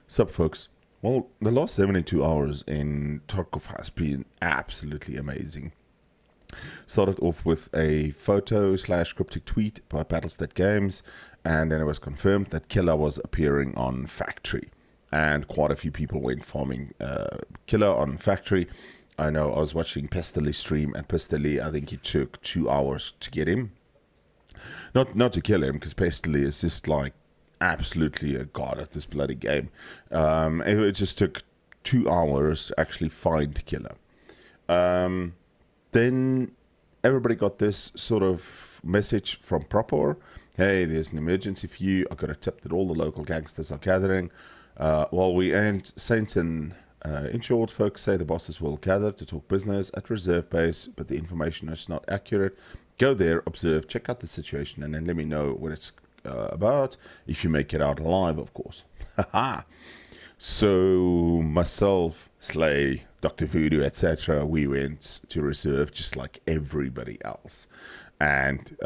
Sup, folks? Well, the last 72 hours in Tarkov has been absolutely amazing. Started off with a photo slash cryptic tweet by Battlestat Games, and then it was confirmed that Killer was appearing on Factory. And quite a few people went farming Killer on Factory. I know I was watching Pestily stream, and Pestily, I think it took 2 hours to get him. Not to kill him, because Pestily is just like absolutely a god at this bloody game. It just took 2 hours to actually find Killer. Then everybody got this sort of message from Proper. Hey, there's an emergency for you. I got a tip that all the local gangsters are gathering. While we ain't saints in short, folks say the bosses will gather to talk business at reserve base, but the information is not accurate. Go there, observe, check out the situation, and then let me know what it's about. If you make it out alive, of course. Haha. So myself, Slay, Dr. Voodoo, etc., we went to reserve just like everybody else. And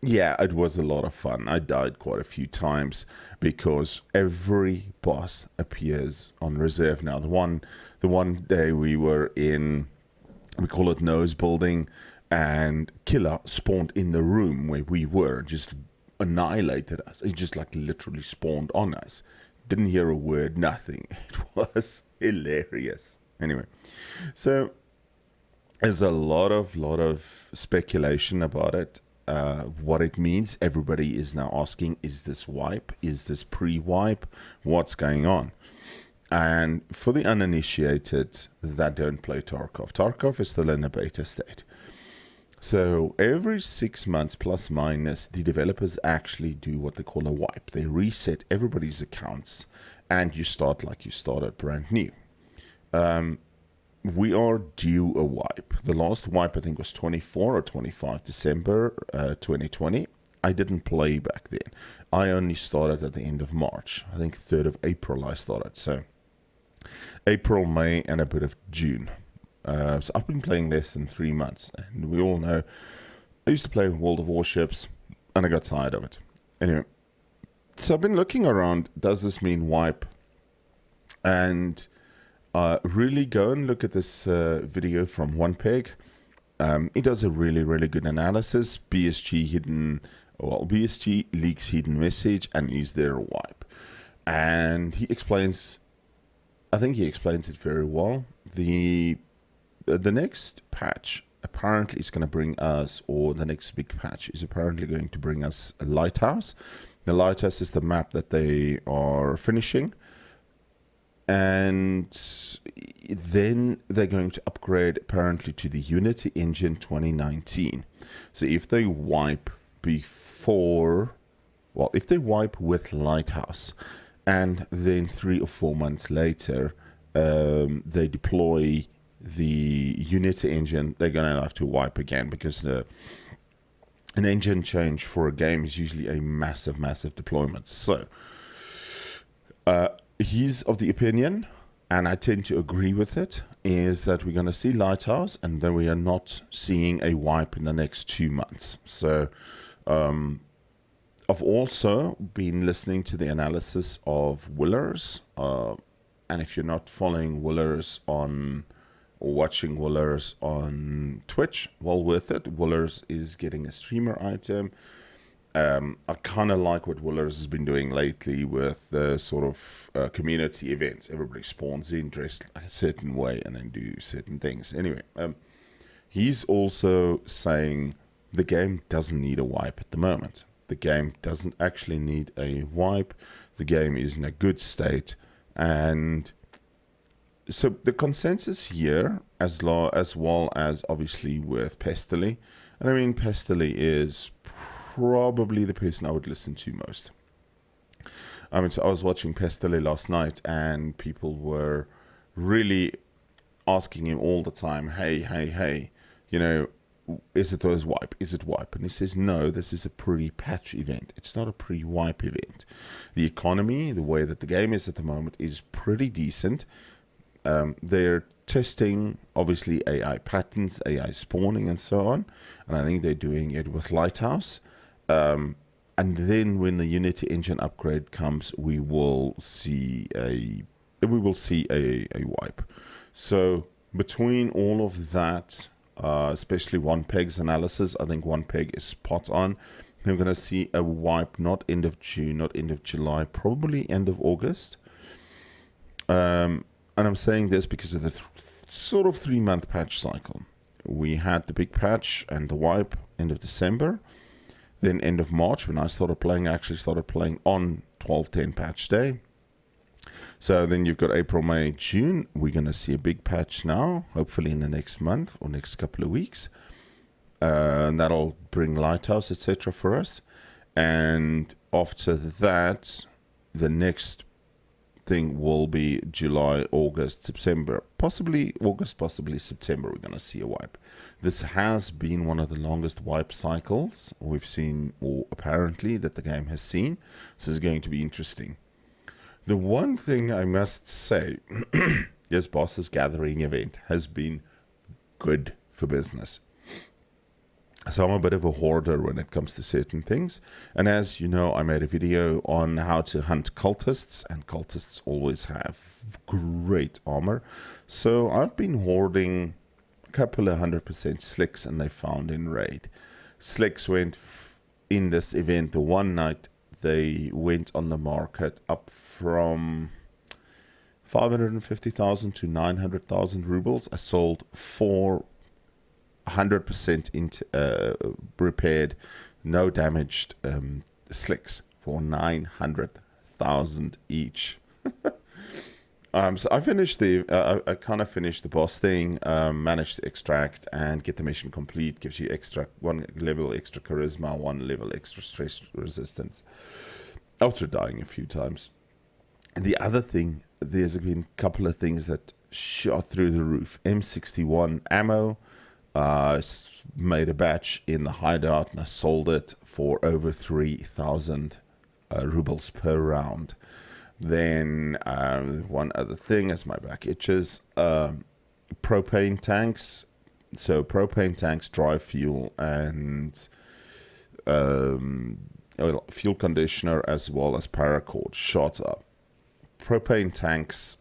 yeah, it was a lot of fun. I died quite a few times because every boss appears on reserve now. The one day we were in, we call it nose building, and Killer spawned in the room where we were, just annihilated us. He just like literally spawned on us. Didn't hear a word, nothing. It was hilarious. Anyway, so there's a lot of speculation about it. What it means. Everybody is now asking, is this wipe? Is this pre-wipe? What's going on? And for the uninitiated that don't play Tarkov, Tarkov is still in a beta state. So every 6 months plus minus, the developers actually do what they call a wipe. They reset everybody's accounts and you start like you started brand new. We are due a wipe. The last wipe I think was 24 or 25 December 2020. I didn't play back then. I only started at the end of March. I think 3rd of April I started. So April, May, and a bit of June. So I've been playing less than 3 months, and we all know I used to play World of Warships, and I got tired of it. Anyway, so I've been looking around, does this mean wipe? And really go and look at this video from OnePeg. He does a really good analysis. BSG leaks hidden message, and is there a wipe? And he explains, I think he explains it very well. The next patch apparently is going to bring us, or the next big patch is apparently going to bring us a lighthouse. The lighthouse is the map that they are finishing. And then they're going to upgrade apparently to the Unity Engine 2019. So if they wipe before, well, if they wipe with Lighthouse, and then 3 or 4 months later, they deploy the Unity engine, they're going to have to wipe again, because an engine change for a game is usually a massive deployment. So he's of the opinion, and I tend to agree with it, is that we're going to see Lighthouse, and then we are not seeing a wipe in the next 2 months. So I've also been listening to the analysis of Willers, and if you're not following Willers on, or watching Willers on Twitch, well worth it. Willers is getting a streamer item. I kind of like what Willers has been doing lately with the sort of community events. Everybody spawns in, dressed a certain way, and then do certain things. Anyway, he's also saying the game doesn't need a wipe at the moment. The game doesn't actually need a wipe. The game is in a good state. And so the consensus here, as well as obviously with Pestily, and I mean Pestily is probably the person I would listen to most. I mean, so I was watching Pestily last night, and people were really asking him all the time, hey, you know, is it those wipe? Is it wipe? And he says, no, this is a pre-patch event. It's not a pre-wipe event. The economy, the way that the game is at the moment, is pretty decent. They're testing, obviously, AI patterns, AI spawning, and so on. And I think they're doing it with Lighthouse. And then when the Unity engine upgrade comes, we will see a wipe. So between all of that, especially one peg's analysis, I think one peg is spot on. We're going to see a wipe, not end of June, not end of July, probably end of August. And I'm saying this because of the sort of 3-month patch cycle. We had the big patch and the wipe end of December. Then end of March, when I started playing, I actually started playing on 12.10 patch day. So then you've got April, May, June. We're going to see a big patch now, hopefully in the next month or next couple of weeks. And that'll bring Lighthouse, etc. for us. And after that, the next thing will be July, August, September, possibly August, possibly September. We're going to see a wipe. This has been one of the longest wipe cycles we've seen, or apparently that the game has seen. This is going to be interesting. The one thing I must say, yes, Boss's Gathering event has been good for business. So I'm a bit of a hoarder when it comes to certain things. And as you know, I made a video on how to hunt cultists, and cultists always have great armor. So I've been hoarding a couple of 100% slicks, and they found in raid. Slicks went in this event, the one night, they went on the market up from 550,000 to 900,000 rubles. I sold 100% into repaired, no damaged slicks for 900,000 each. So I finished I kind of finished the boss thing, managed to extract and get the mission complete. Gives you one level extra charisma, one level extra stress resistance, after dying a few times. And the other thing, there's been a couple of things that shot through the roof. M61 ammo. Made a batch in the hideout and I sold it for over 3,000 rubles per round. Then one other thing, as my back itches, propane tanks. So propane tanks, dry fuel, and fuel conditioner, as well as paracord shot up. Propane tanks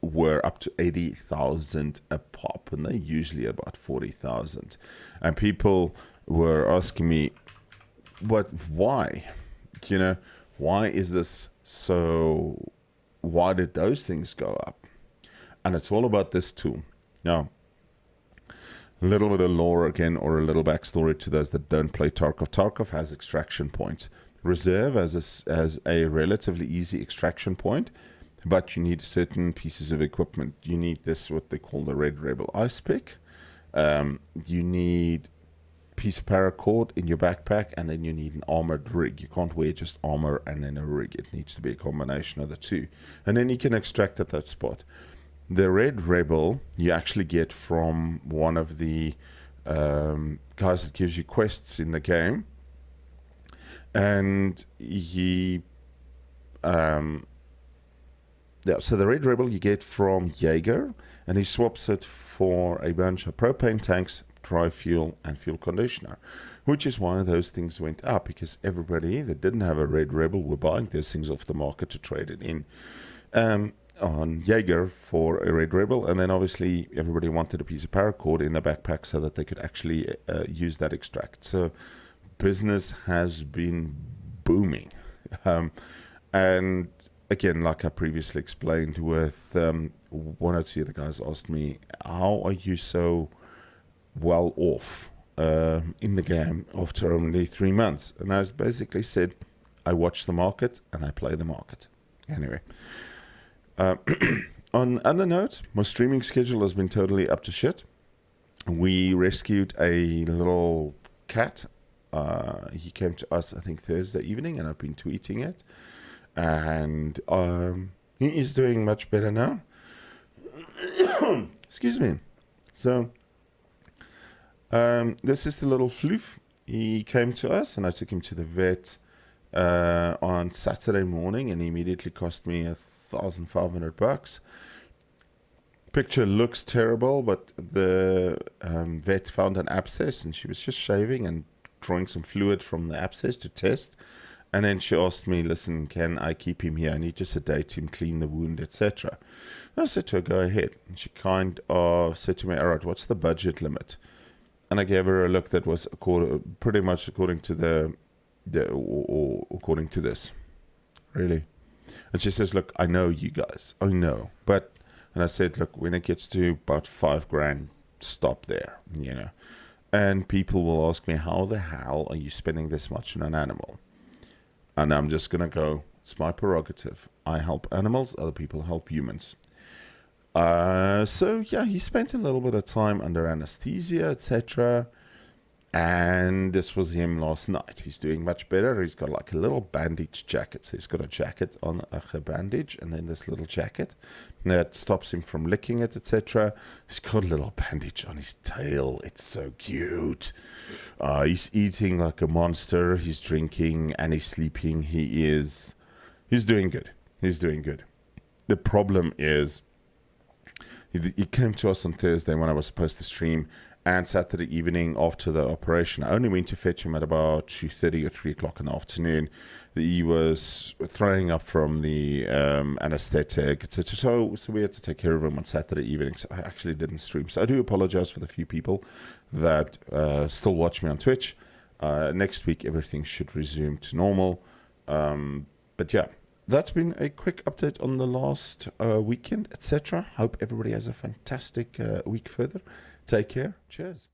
were up to 80,000 a pop, and they're usually about 40,000. And people were asking me, why? Why is this so? Why did those things go up? And it's all about this tool. Now, a little bit of lore again, or a little backstory to those that don't play Tarkov. Tarkov has extraction points. Reserve has a relatively easy extraction point, but you need certain pieces of equipment. You need this, what they call the Red Rebel Ice Pick. You need a piece of paracord in your backpack, and then you need an armored rig. You can't wear just armor and then a rig. It needs to be a combination of the two. And then you can extract at that spot. The Red Rebel you actually get from one of the guys that gives you quests in the game. And so the Red Rebel you get from Jaeger, and he swaps it for a bunch of propane tanks, dry fuel, and fuel conditioner, which is why those things went up, because everybody that didn't have a Red Rebel were buying those things off the market to trade it in on Jaeger for a Red Rebel. And then obviously everybody wanted a piece of paracord in the backpack so that they could actually use that extract. So business has been booming. And again, like I previously explained, with one or two of the guys asked me, how are you so well off in the game after only 3 months? And I basically said, I watch the market and I play the market. Anyway, on other note, my streaming schedule has been totally up to shit. We rescued a little cat. He came to us, I think, Thursday evening, and I've been tweeting it. And he is doing much better now. Excuse me. So, this is the little floof. He came to us, and I took him to the vet on Saturday morning, and he immediately cost me $1,500. Picture looks terrible, but the vet found an abscess, and she was just shaving and drawing some fluid from the abscess to test. And then she asked me, listen, can I keep him here? I need to sedate him, clean the wound, etc. I said to her, go ahead. And she kind of said to me, all right, what's the budget limit? And I gave her a look that was pretty much according to or according to this. Really? And she says, look, I know you guys. I know. But, and I said, look, when it gets to about $5,000, stop there, you know. And people will ask me, how the hell are you spending this much on an animal? And I'm just going to go, it's my prerogative. I help animals, other people help humans. So yeah, he spent a little bit of time under anesthesia, etc. And this was him last night. He's doing much better. He's got like a little bandage jacket. So he's got a jacket on a bandage, and then this little jacket that stops him from licking it, etc. He's got a little bandage on his tail. It's so cute. He's eating like a monster. He's drinking and he's sleeping. He's doing good. He's doing good. The problem is, he came to us on Thursday when I was supposed to stream, and Saturday evening after the operation. I only went to fetch him at about 2:30 or 3 o'clock in the afternoon. He was throwing up from the anesthetic, etc. So we had to take care of him on Saturday evening. So I actually didn't stream. So I do apologize for the few people that still watch me on Twitch. Next week, everything should resume to normal. But yeah. That's been a quick update on the last weekend, etc. Hope everybody has a fantastic week further. Take care. Cheers.